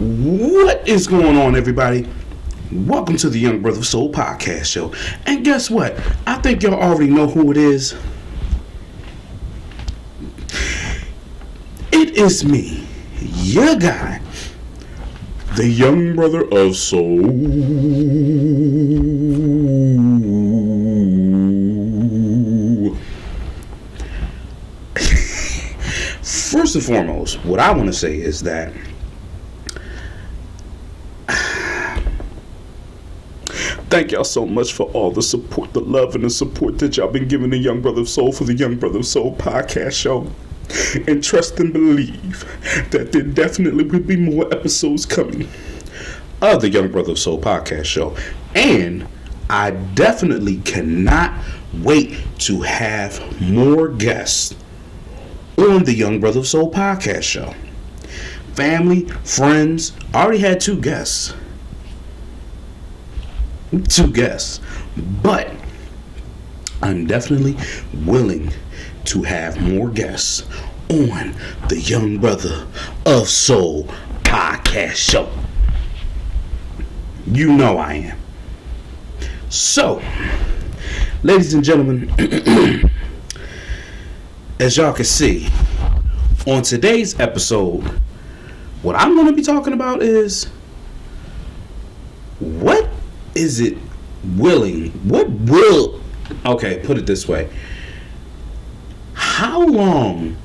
What is going on, everybody? Welcome to the Young Brother of Soul podcast show. And guess what? I think y'all already know who it is. It is me, your guy, the Young Brother of Soul. First and foremost, what I want to say is that thank y'all so much for all the support, the love, and the support that y'all been giving the Young Brother of Soul for the Young Brother of Soul podcast show. And trust and believe that there definitely will be more episodes coming of the Young Brother of Soul podcast show. And I definitely cannot wait to have more guests on the Young Brother of Soul podcast show. Family, friends, I already had two guests, but I'm definitely willing to have more guests on the Young Brother of Soul podcast show. You know I am. So, ladies and gentlemen, as y'all can see, on today's episode, what I'm going to be talking about is put it this way. How long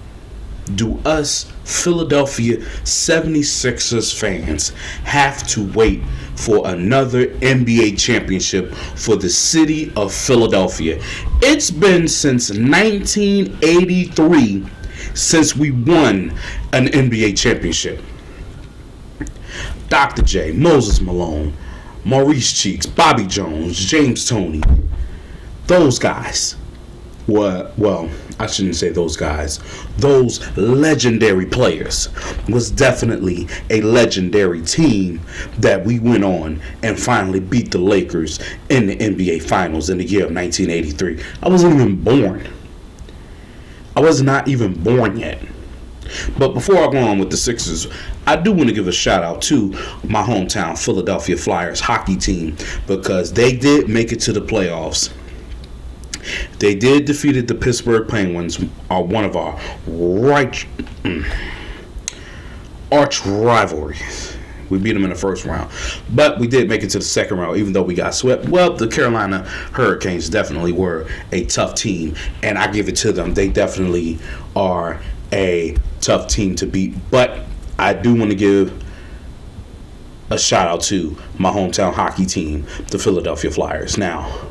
do us Philadelphia 76ers fans have to wait for another NBA championship for the city of Philadelphia? It's been since 1983 since we won an NBA championship. Dr. J, Moses Malone, Maurice Cheeks, Bobby Jones, James Toney, those guys well, I shouldn't say those guys. Those legendary players was definitely a legendary team that we went on and finally beat the Lakers in the NBA Finals in the year of 1983. I wasn't even born. I was not even born yet. But before I go on with the Sixers, I do want to give a shout out to my hometown Philadelphia Flyers hockey team because they did make it to the playoffs. They did defeat the Pittsburgh Penguins, one of our arch rivalries. We beat them in the first round. But we did make it to the second round, even though we got swept. Well, the Carolina Hurricanes definitely were a tough team, and I give it to them. They definitely are a tough team to beat. But I do want to give a shout out to my hometown hockey team, the Philadelphia Flyers. Now,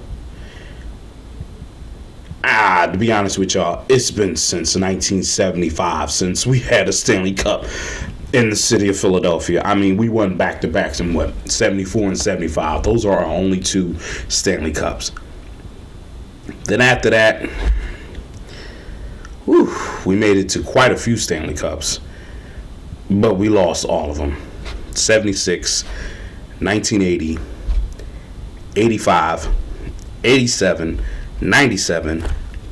to be honest with y'all, it's been since 1975 since we had a Stanley Cup in the city of Philadelphia. I mean, we won back-to-backs in 74 and 75. Those are our only two Stanley Cups. Then after that, we made it to quite a few Stanley Cups, but we lost all of them. 76, 1980, 85, 87, 97,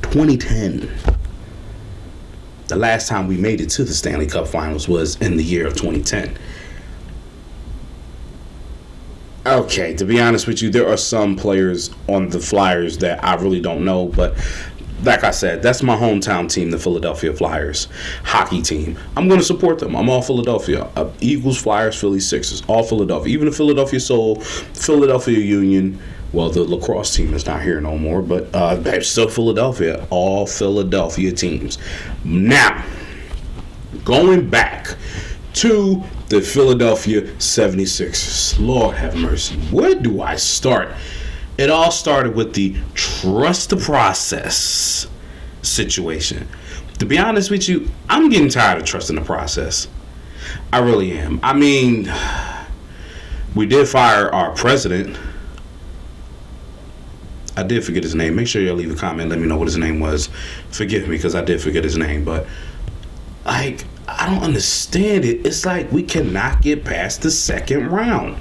2010. The last time we made it to the Stanley Cup Finals was in the year of 2010. Okay, to be honest with you, there are some players on the Flyers that I really don't know, but like I said, that's my hometown team, the Philadelphia Flyers hockey team. I'm going to support them. I'm all Philadelphia. Eagles, Flyers, Philly, Sixers, all Philadelphia. Even the Philadelphia Soul, Philadelphia Union. Well, the lacrosse team is not here no more, but they're still Philadelphia. All Philadelphia teams. Now, going back to the Philadelphia 76ers. Lord have mercy. Where do I start? It all started with the trust the process situation. To be honest with you, I'm getting tired of trusting the process. I really am. I mean, we did fire our president. I did forget his name. Make sure y'all leave a comment. Let me know what his name was. Forgive me because I did forget his name. But, I don't understand it. It's like we cannot get past the second round.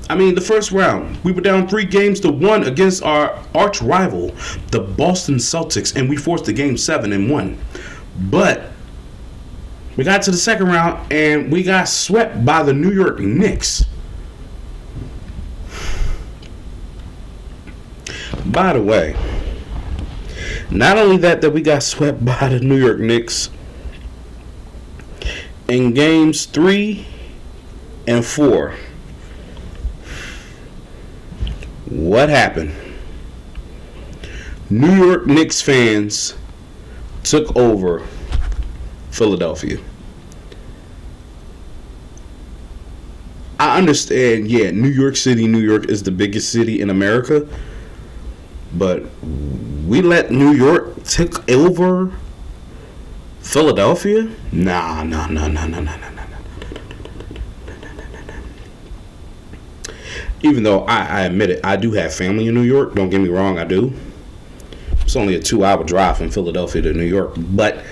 I mean, the first round, we were down 3-1 against our arch rival, the Boston Celtics, and we forced the game 7 and won. But We got to the second round and we got swept by the New York Knicks. By the way, not only that we got swept by the New York Knicks, in games 3 and 4, what happened? New York Knicks fans took over Philadelphia. I understand, New York City, New York is the biggest city in America, but we let New York take over Philadelphia? Nah. Even though I admit it, I do have family in New York. Don't get me wrong, I do. It's only a 2-hour drive from Philadelphia to New York. But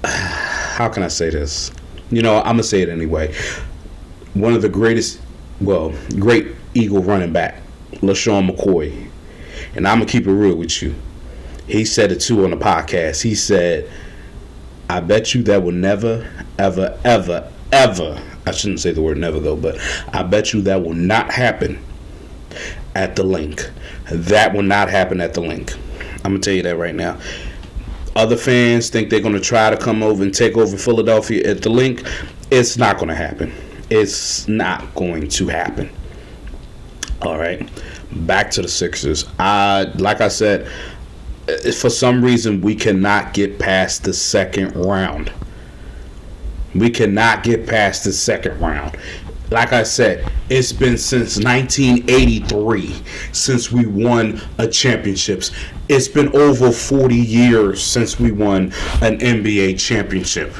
how can I say this? I'm going to say it anyway. One of the great Eagle running back, LaShawn McCoy. And I'm going to keep it real with you. He said it too on the podcast. He said, I bet you that will never, ever, ever, ever, I shouldn't say the word never though, but I bet you that will not happen at the Link. That will not happen at the Link. I'm going to tell you that right now. Other fans think they're going to try to come over and take over Philadelphia at the Link. It's not going to happen. It's not going to happen. All right. Back to the Sixers. Like I said, for some reason, we cannot get past the second round. We cannot get past the second round. Like I said, it's been since 1983 since we won a championships. It's been over 40 years since we won an NBA championship.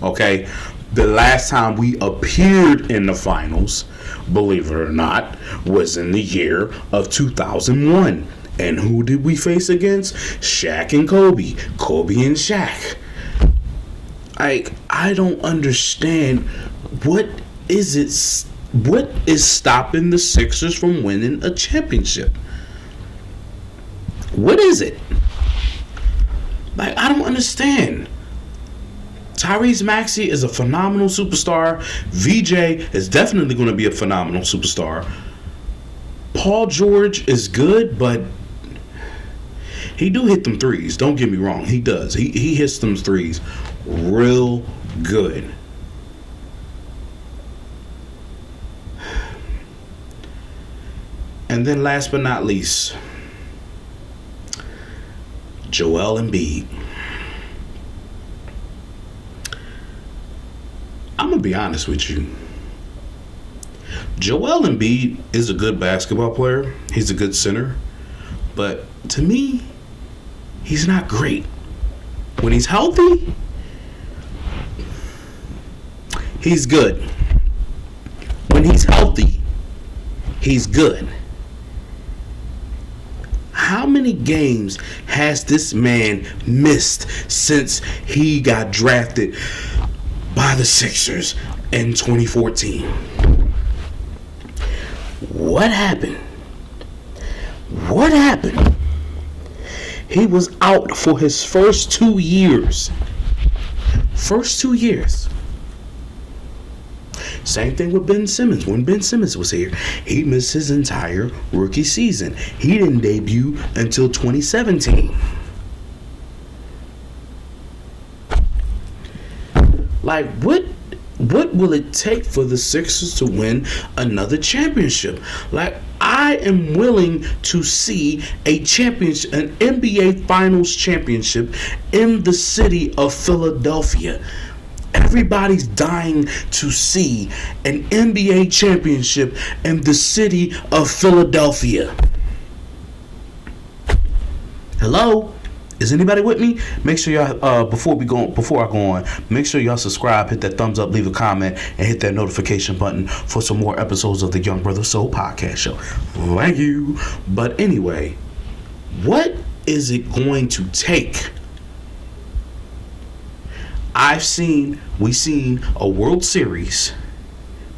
Okay? The last time we appeared in the finals, believe it or not, was in the year of 2001. And who did we face against? Shaq and Kobe. Kobe and Shaq. I don't understand what is stopping the Sixers from winning a championship? What is it? I don't understand. Tyrese Maxey is a phenomenal superstar. VJ is definitely going to be a phenomenal superstar. Paul George is good, but he do hit them threes. Don't get me wrong. He does. He hits them threes real good. And then last but not least, Joel Embiid. I'm going to be honest with you. Joel Embiid is a good basketball player. He's a good center. But to me, he's not great. When he's healthy, he's good. When he's healthy, he's good. How many games has this man missed since he got drafted by the Sixers in 2014? What happened? What happened? He was out for his first 2 years. First 2 years. Same thing with Ben Simmons. When Ben Simmons was here, he missed his entire rookie season. He didn't debut until 2017. What will it take for the Sixers to win another championship? I am willing to see a championship, an NBA Finals championship in the city of Philadelphia. Everybody's dying to see an NBA championship in the city of Philadelphia. Hello? Is anybody with me? Make sure y'all, before I go on, make sure y'all subscribe, hit that thumbs up, leave a comment, and hit that notification button for some more episodes of the Young Brother Soul podcast show. Thank you. But anyway, what is it going to take? We've seen a World Series,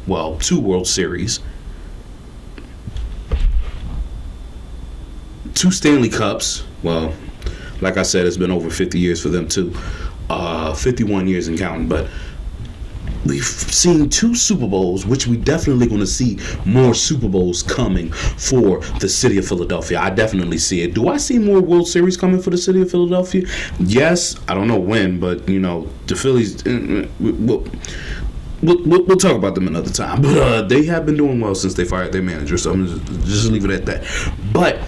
well, 2 World Series, 2 Stanley Cups. Well, like I said, it's been over 50 years for them too. 51 years and counting, but we've seen 2 Super Bowls, which we definitely going to see more Super Bowls coming for the city of Philadelphia. I definitely see it. Do I see more World Series coming for the city of Philadelphia? Yes. I don't know when, but, the Phillies, we'll talk about them another time. But they have been doing well since they fired their manager, so I'm just leave it at that. But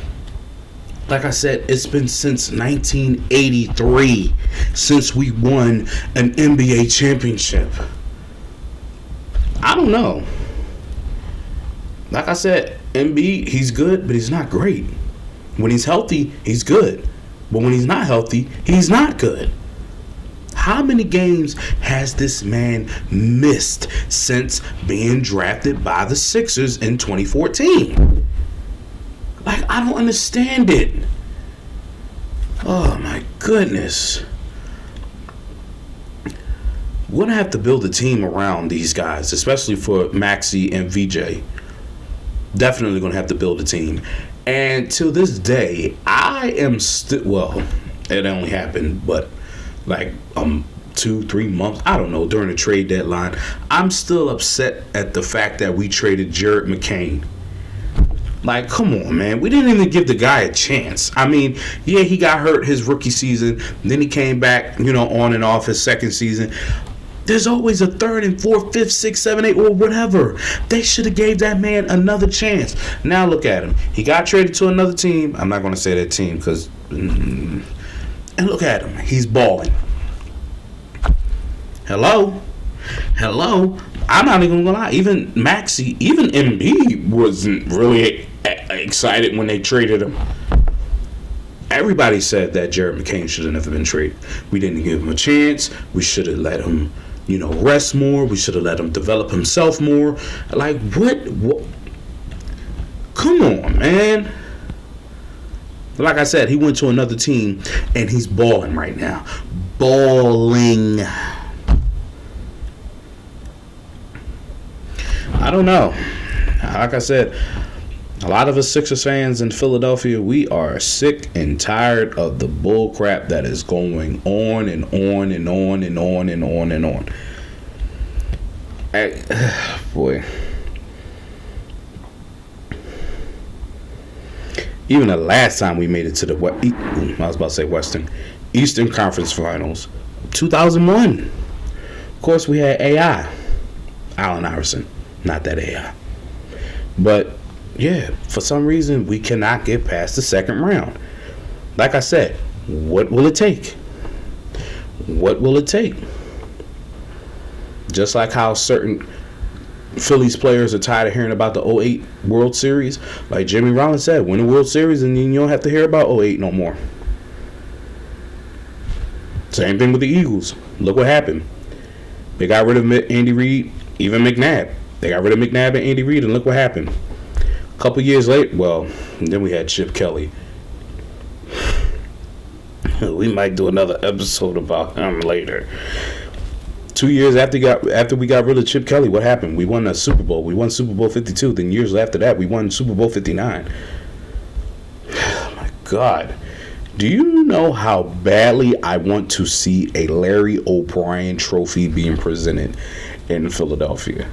like I said, it's been since 1983 since we won an NBA championship. I don't know. Like I said, Embiid, he's good, but he's not great. When he's healthy, he's good. But when he's not healthy, he's not good. How many games has this man missed since being drafted by the Sixers in 2014? Like, I don't understand it. Oh, my goodness. We're going to have to build a team around these guys, especially for Maxey and VJ. Definitely going to have to build a team. And to this day, I am still, well, it only happened, but like 2-3 months, I don't know, during the trade deadline, I'm still upset at the fact that we traded Jared McCain. Like, come on, man. We didn't even give the guy a chance. I mean, yeah, he got hurt his rookie season. Then he came back, on and off his second season. There's always a third and fourth, fifth, sixth, seven, eight, or whatever. They should have gave that man another chance. Now look at him. He got traded to another team. I'm not going to say that team because... and look at him. He's balling. Hello? I'm not even going to lie. Even Maxey, even Embiid wasn't really excited when they traded him. Everybody said that Jared McCain should have never been traded. We didn't give him a chance. We should have let him, rest more. We should have let him develop himself more. Like, what? Come on, man. Like I said, he went to another team, and he's balling right now. Balling. I don't know. Like I said, a lot of us Sixers fans in Philadelphia, we are sick and tired of the bull crap that is going on and on and on and on and on and on. Boy. Even the last time we made it to the Eastern Conference Finals, 2001. Of course, we had AI, Allen Iverson. Not that AI. But, yeah, for some reason, we cannot get past the second round. Like I said, what will it take? What will it take? Just like how certain Phillies players are tired of hearing about the 08 World Series. Like Jimmy Rollins said, win the World Series and then you don't have to hear about 08 no more. Same thing with the Eagles. Look what happened. They got rid of Andy Reid, even McNabb. They got rid of McNabb and Andy Reid, and look what happened. A couple years later, then we had Chip Kelly. We might do another episode about him later. 2 years after we got rid of Chip Kelly, what happened? We won a Super Bowl. We won Super Bowl 52. Then years after that, we won Super Bowl 59. Oh, my God. Do you know how badly I want to see a Larry O'Brien trophy being presented in Philadelphia?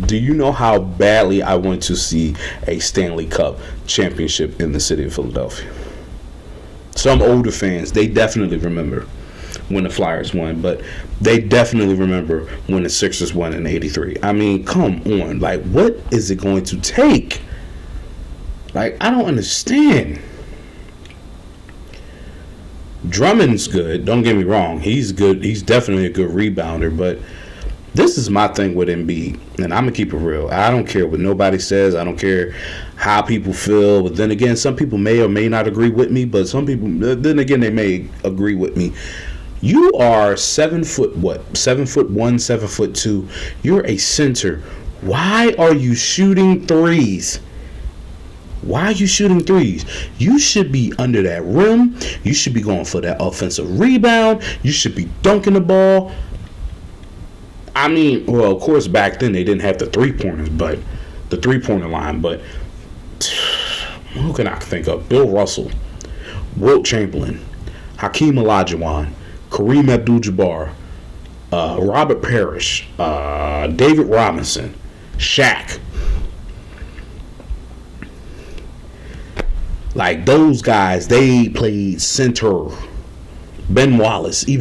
Do you know how badly I want to see a Stanley Cup championship in the city of Philadelphia? Some older fans, they definitely remember when the Flyers won, but they definitely remember when the Sixers won in '83. I mean, come on. Like, what is it going to take? Like, I don't understand. Drummond's good. Don't get me wrong. He's good. He's definitely a good rebounder, but this is my thing with Embiid, and I'm going to keep it real. I don't care what nobody says. I don't care how people feel. But then again, some people may or may not agree with me, but some people, then again, they may agree with me. You are 7 foot, 7'1", 7'2". You're a center. Why are you shooting threes? Why are you shooting threes? You should be under that rim. You should be going for that offensive rebound. You should be dunking the ball. I mean, well, of course, back then they didn't have the three-pointers, but the three-pointer line. But who can I think of? Bill Russell, Wilt Chamberlain, Hakeem Olajuwon, Kareem Abdul-Jabbar, Robert Parrish, David Robinson, Shaq. Like those guys, they played center. Ben Wallace, they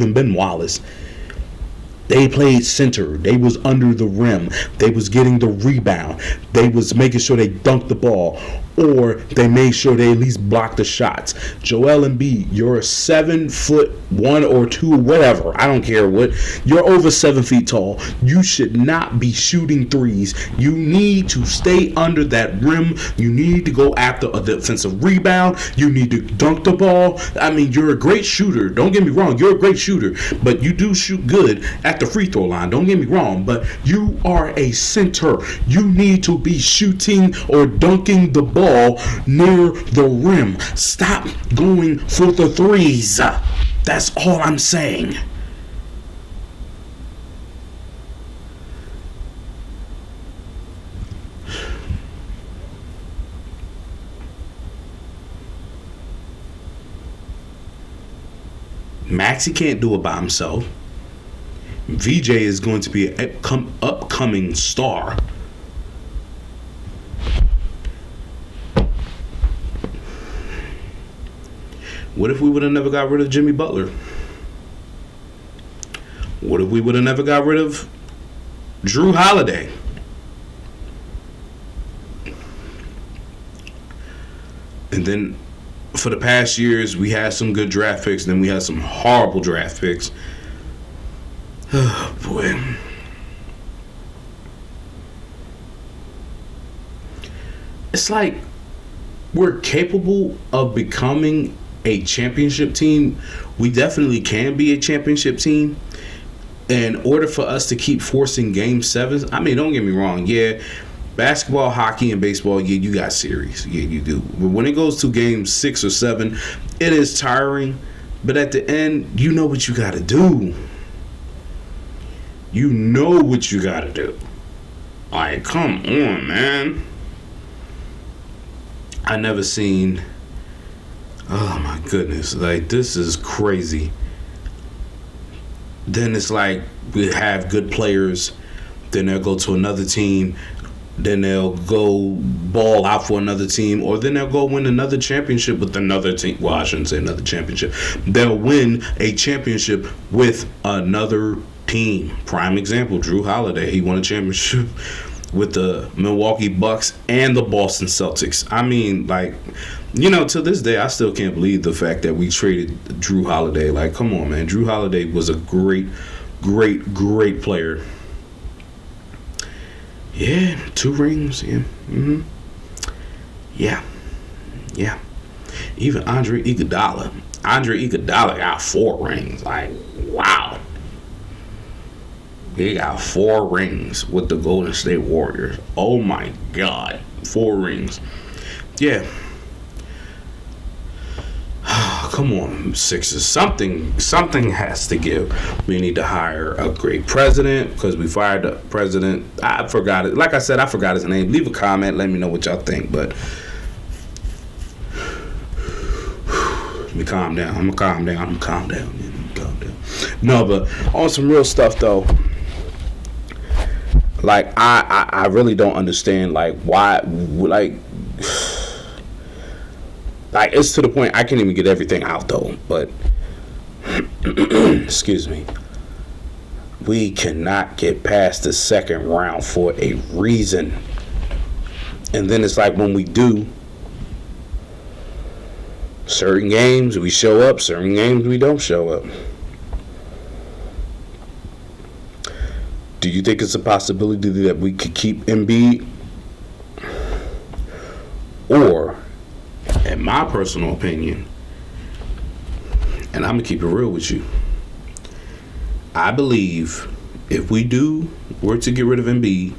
played center. They was under the rim. They was getting the rebound. They was making sure they dunked the ball, or they made sure they at least blocked the shots. Joel Embiid, you're 7'1" or 2", whatever. I don't care what. You're over 7 feet tall. You should not be shooting threes. You need to stay under that rim. You need to go after a defensive rebound. You need to dunk the ball. I mean, you're a great shooter. Don't get me wrong. You're a great shooter, but you do shoot good at the free throw line. Don't get me wrong, but you are a center. You need to be shooting or dunking the ball near the rim. Stop going for the threes. That's all I'm saying. Maxey can't do it by himself. VJ is going to be an upcoming star. What if we would have never got rid of Jimmy Butler? What if we would have never got rid of Drew Holiday? And then for the past years, we had some good draft picks, then we had some horrible draft picks. Oh, boy. It's like we're capable of becoming a championship team. We definitely can be a championship team. In order for us to keep forcing game sevens, I mean, don't get me wrong. Yeah, basketball, hockey, and baseball, yeah, you got series. Yeah, you do. But when it goes to game 6 or 7, it is tiring. But at the end, you know what you got to do. You know what you got to do. Like, come on, man. I never seen... Oh, my goodness. Like, this is crazy. Then it's like we have good players. Then they'll go to another team. Then they'll go ball out for another team. Or then they'll go win another championship with another team. Well, I shouldn't say another championship. They'll win a championship with another team. Prime example, Drew Holiday. He won a championship with the Milwaukee Bucks and the Boston Celtics. I mean, like, you know, to this day, I still can't believe the fact that we traded Drew Holiday. Like, come on, man. Drew Holiday was a great, great, great player. Yeah, 2 rings. Yeah. Mm-hmm. Yeah. Even Andre Iguodala. Andre Iguodala got 4 rings. Like, wow. He got 4 rings with the Golden State Warriors. Oh my God, 4 rings. Yeah. Come on, Sixers. Something has to give. We need to hire a great president because we fired the president. I forgot it. Like I said, I forgot his name. Leave a comment. Let me know what y'all think. But let me calm down. I'm gonna calm down. No, but on some real stuff though. Like I really don't understand like why like it's to the point I can't even get everything out though, but excuse me. We cannot get past the second round for a reason. And then it's like when we do, certain games we show up, certain games we don't show up. Do you think it's a possibility that we could keep Embiid? Or, in my personal opinion, and I'm going to keep it real with you, I believe if we were to get rid of Embiid,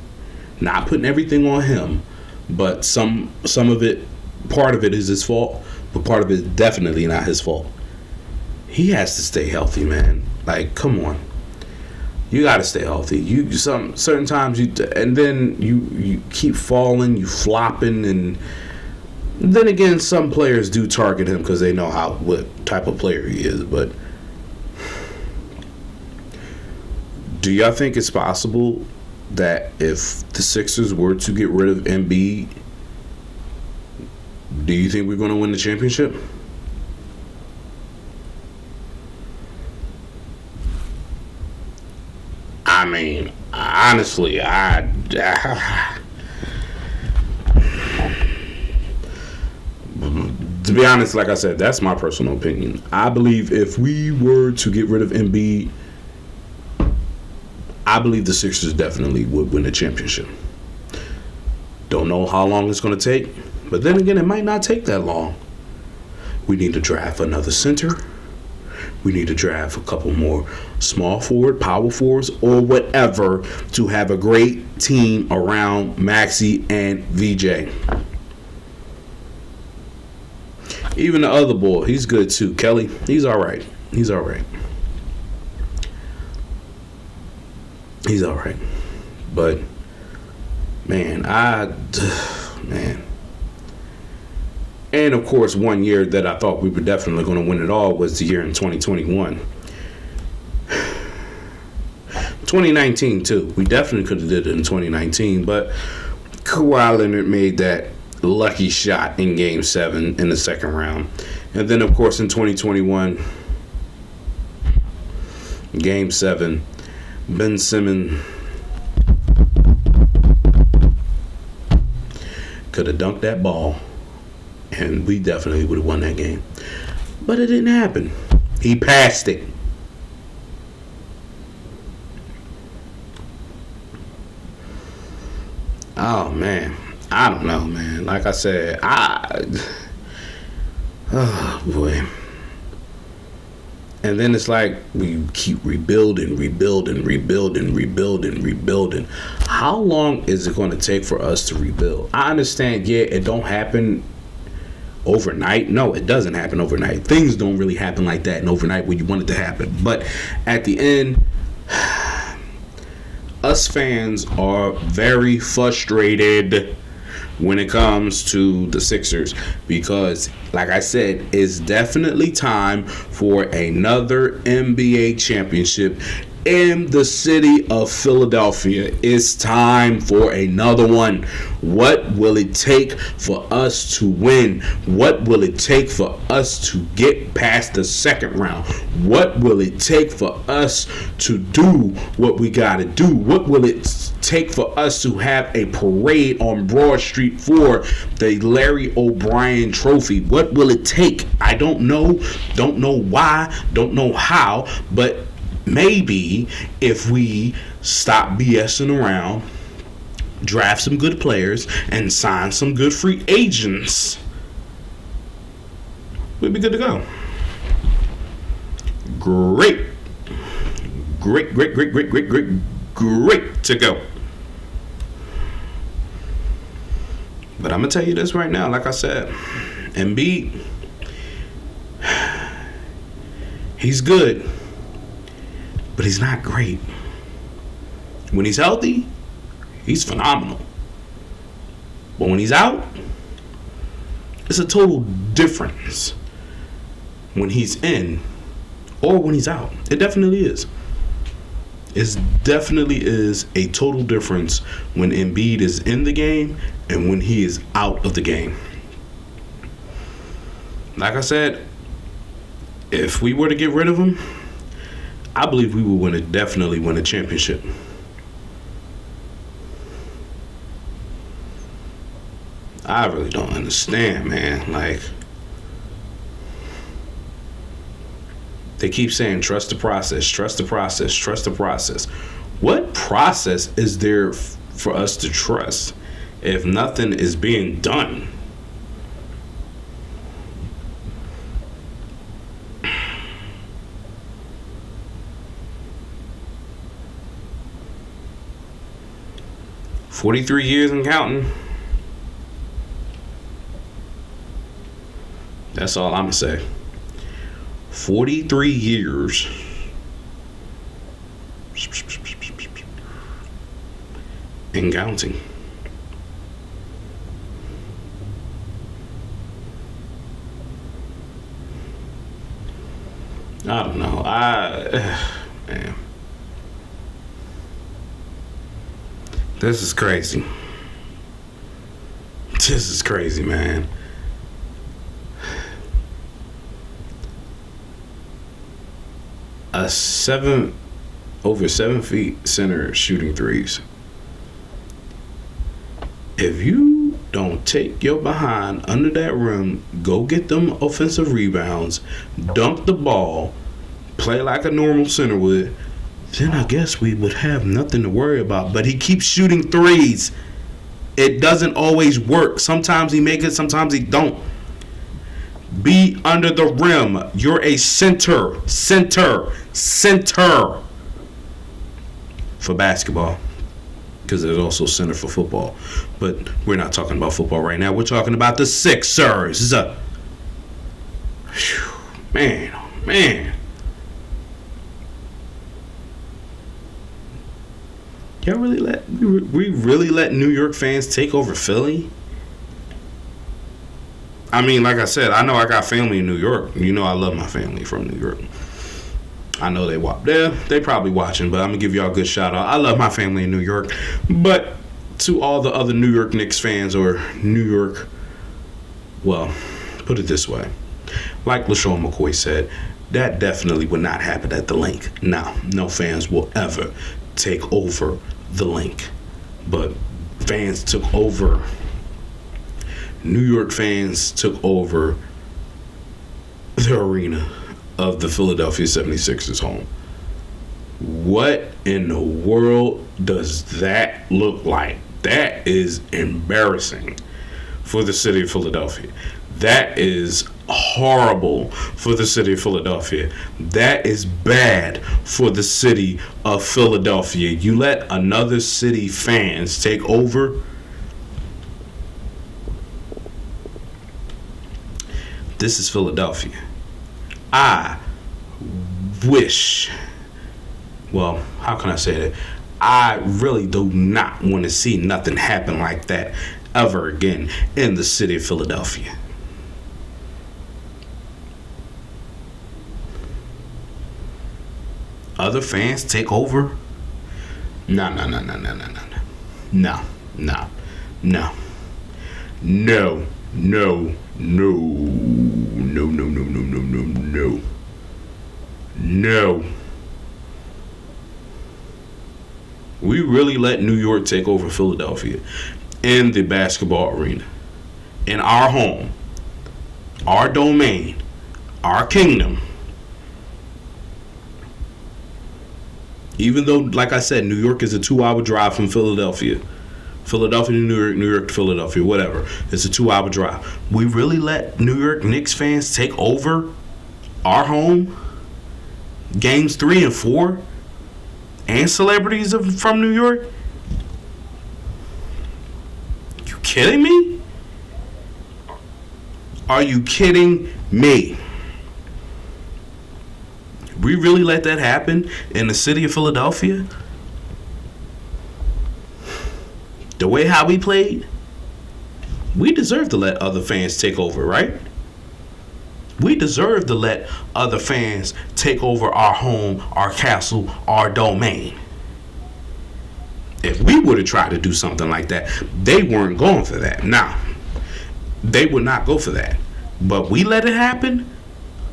not putting everything on him, but some of it, part of it is his fault, but part of it is definitely not his fault. He has to stay healthy, man. Like, come on. You gotta stay healthy. You certain times and then you keep falling, you flopping, and then again, some players do target him because they know what type of player he is. But Do y'all think it's possible that if the Sixers were to get rid of Embiid, do you think we're going to win the championship? I mean, honestly, to be honest, like I said, that's my personal opinion. I believe if we were to get rid of Embiid, I believe the Sixers definitely would win the championship. Don't know how long it's going to take, but then again, it might not take that long. We need to draft another center. We need to draft a couple more small forward, power forwards, or whatever to have a great team around Maxey and VJ. Even the other boy, he's good too. Kelly, he's all right. He's all right. He's all right. But, man. And, of course, one year that I thought we were definitely going to win it all was the year in 2021. 2019, too. We definitely could have did it in 2019, but Kawhi Leonard made that lucky shot in Game 7 in the second round. And then, of course, in 2021, Game 7, Ben Simmons could have dunked that ball, and we definitely would have won that game. But it didn't happen. He passed it. Oh, man. I don't know, man. Like I said, oh, boy. And then it's like we keep rebuilding. How long is it going to take for us to rebuild? I understand, yeah, it don't happen overnight. No, it doesn't happen overnight. Things don't really happen like that and overnight when you want it to happen. But at the end, us fans are very frustrated when it comes to the Sixers because, like I said, it's definitely time for another NBA championship in the city of Philadelphia. It's time for another one. What will it take for us to win? What will it take for us to get past the second round? What will it take for us to do what we got to do? What will it take for us to have a parade on Broad Street for the Larry O'Brien Trophy? What will it take? I don't know. Don't know why. Don't know how. But maybe if we stop BSing around, draft some good players, and sign some good free agents, we'll be good to go. Great to go. But I'm going to tell you this right now, like I said, Embiid, he's good, but he's not great. When he's healthy, he's phenomenal. But when he's out, it's a total difference when he's in or when he's out. It definitely is. It definitely is a total difference when Embiid is in the game and when he is out of the game. Like I said, if we were to get rid of him, I believe we would definitely win a championship. I really don't understand, man. Like, they keep saying, trust the process, trust the process, trust the process. What process is there for us to trust if nothing is being done? "43 years and counting." That's all I'm going to say. 43 years. And counting. I don't know. Man. This is crazy. This is crazy, man. A over 7 feet center shooting threes. If you don't take your behind under that rim, go get them offensive rebounds, dunk the ball, play like a normal center would, then I guess we would have nothing to worry about. But he keeps shooting threes. It doesn't always work. Sometimes he makes it, sometimes he don't. Be under the rim. You're a center for basketball. Because there's also center for football. But we're not talking about football right now. We're talking about the Sixers. Man, oh man. Y'all we really let New York fans take over Philly? I mean, like I said, I know I got family in New York. You know I love my family from New York. I know they probably watching, but I'm going to give y'all a good shout out. I love my family in New York. But to all the other New York Knicks fans or New York, well, put it this way. Like LaShawn McCoy said, that definitely would not happen at the Link. No fans will ever take over the Link. But fans took over. New York fans took over the arena of the Philadelphia 76ers home. What in the world does that look like? That is embarrassing for the city of Philadelphia. That is horrible for the city of Philadelphia. That is bad for the city of Philadelphia. You let another city fans take over. This is Philadelphia. I wish, well, how can I say that? I really do not want to see nothing happen like that ever again in the city of Philadelphia. Other fans take over? No. We really let New York take over Philadelphia in the basketball arena. In our home, our domain, our kingdom. Even though, like I said, New York is a 2-hour drive from Philadelphia. Philadelphia to New York, New York to Philadelphia, whatever. It's a 2-hour drive. We really let New York Knicks fans take over our home? Games 3 and 4? And celebrities from New York? You kidding me? Are you kidding me? We really let that happen in the city of Philadelphia? The way how we played, we deserve to let other fans take over, right? We deserve to let other fans take over our home, our castle, our domain. If we would have tried to do something like that, they weren't going for that. Nah, they would not go for that. But we let it happen?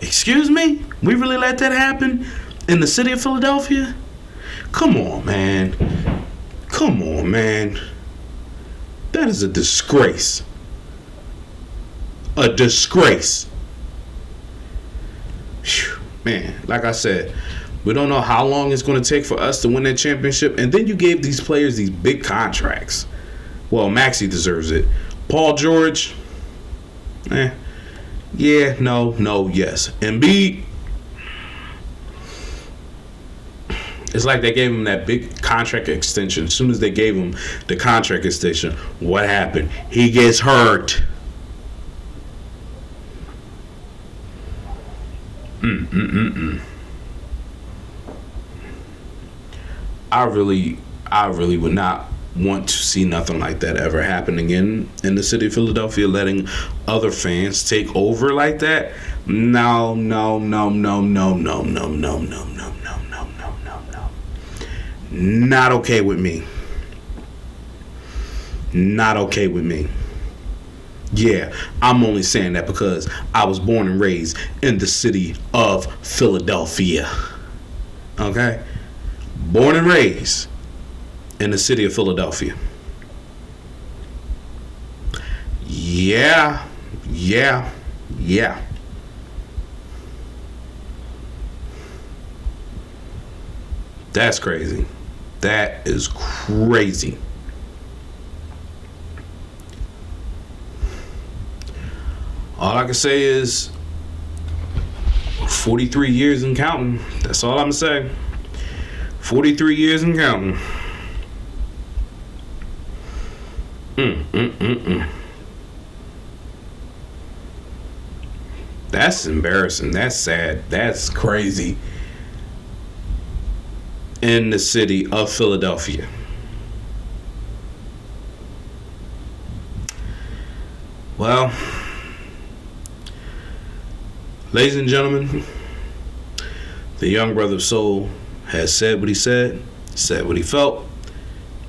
Excuse me? We really let that happen in the city of Philadelphia? Come on, man. Come on, man. That is a disgrace. A disgrace. Whew, man, like I said, we don't know how long it's going to take for us to win that championship. And then you gave these players these big contracts. Well, Maxey deserves it. Paul George, yeah, no, yes. Embiid, it's like they gave him that big contract extension. As soon as they gave him the contract extension, what happened? He gets hurt. I really would not want to see nothing like that ever happen again in the city of Philadelphia, letting other fans take over like that. No. Not okay with me. Not okay with me. Yeah, I'm only saying that because I was born and raised in the city of Philadelphia. Okay? Born and raised in the city of Philadelphia. Yeah. That's crazy. That is crazy. All I can say is 43 years and counting. That's all I'm going to say. 43 years and counting. That's embarrassing. That's sad. That's crazy. In the city of Philadelphia. Well, ladies and gentlemen, the young brother of soul has said what he said what he felt,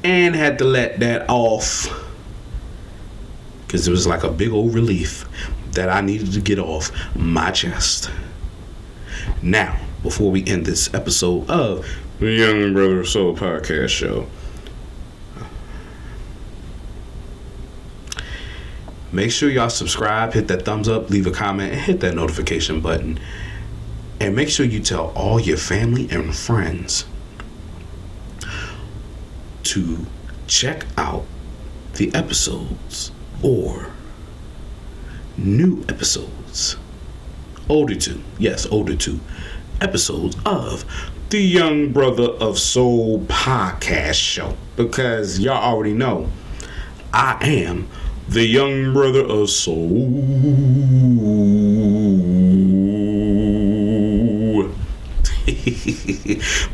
and had to let that off because it was like a big old relief that I needed to get off my chest. Now, before we end this episode of the Young Brother of Soul podcast show, make sure y'all subscribe, hit that thumbs up, leave a comment, and hit that notification button. And make sure you tell all your family and friends to check out the episodes or new episodes. Older two episodes of the Young Brother of Soul podcast show. Because y'all already know I am the Young Brother of Soul.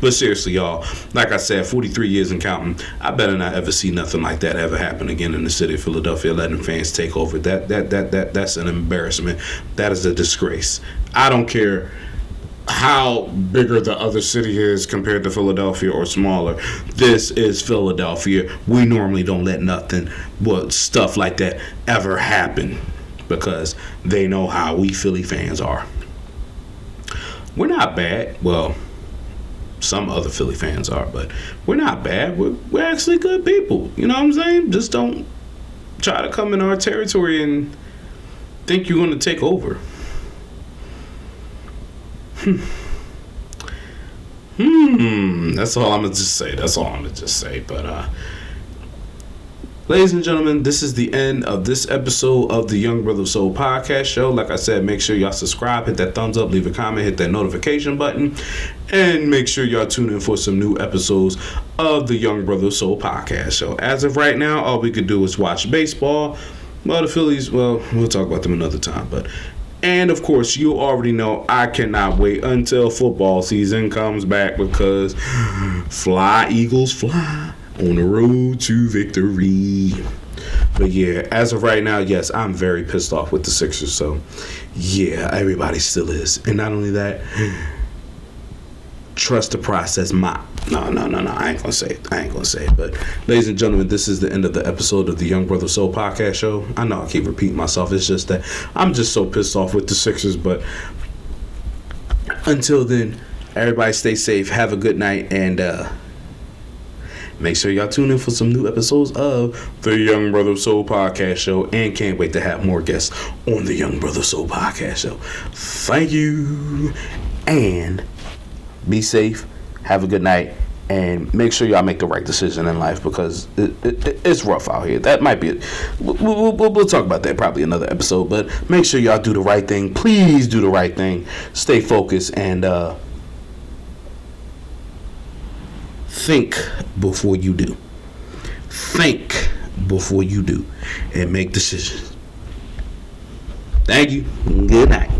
But seriously, y'all, like I said, 43 years and counting. I better not ever see nothing like that ever happen again in the city of Philadelphia, letting fans take over. That's an embarrassment. That is a disgrace. I don't care how bigger the other city is compared to Philadelphia or smaller. This is Philadelphia. We normally don't let nothing but stuff like that ever happen because they know how we Philly fans are. We're not bad. Well, some other Philly fans are, but we're not bad. We're actually good people. You know what I'm saying? Just don't try to come in our territory and think you're going to take over. That's all I'm gonna just say. But ladies and gentlemen, this is the end of this episode of the Young Brother of Soul podcast show. Like I said, make sure y'all subscribe, hit that thumbs up, leave a comment, hit that notification button, and make sure y'all tune in for some new episodes of the Young Brother of Soul podcast show. As of right now, all we could do is watch baseball. Well, the Phillies, we'll talk about them another time, and of course, you already know I cannot wait until football season comes back because fly, Eagles, fly on the road to victory. But yeah, as of right now, yes, I'm very pissed off with the Sixers. So yeah, everybody still is. And not only that, trust the process. No, I ain't gonna say it. But ladies and gentlemen, this is the end of the episode of the Young Brother Soul podcast show. I know I keep repeating myself. It's just that I'm just so pissed off with the Sixers. But until then, everybody stay safe, have a good night, and make sure y'all tune in for some new episodes of the Young Brother Soul podcast show, and can't wait to have more guests on the Young Brother Soul podcast show. Thank you, and be safe, have a good night, and make sure y'all make the right decision in life because it's rough out here. That might be it. We'll talk about that probably another episode, but make sure y'all do the right thing. Please do the right thing. Stay focused and think before you do. Think before you do and make decisions. Thank you. Good night.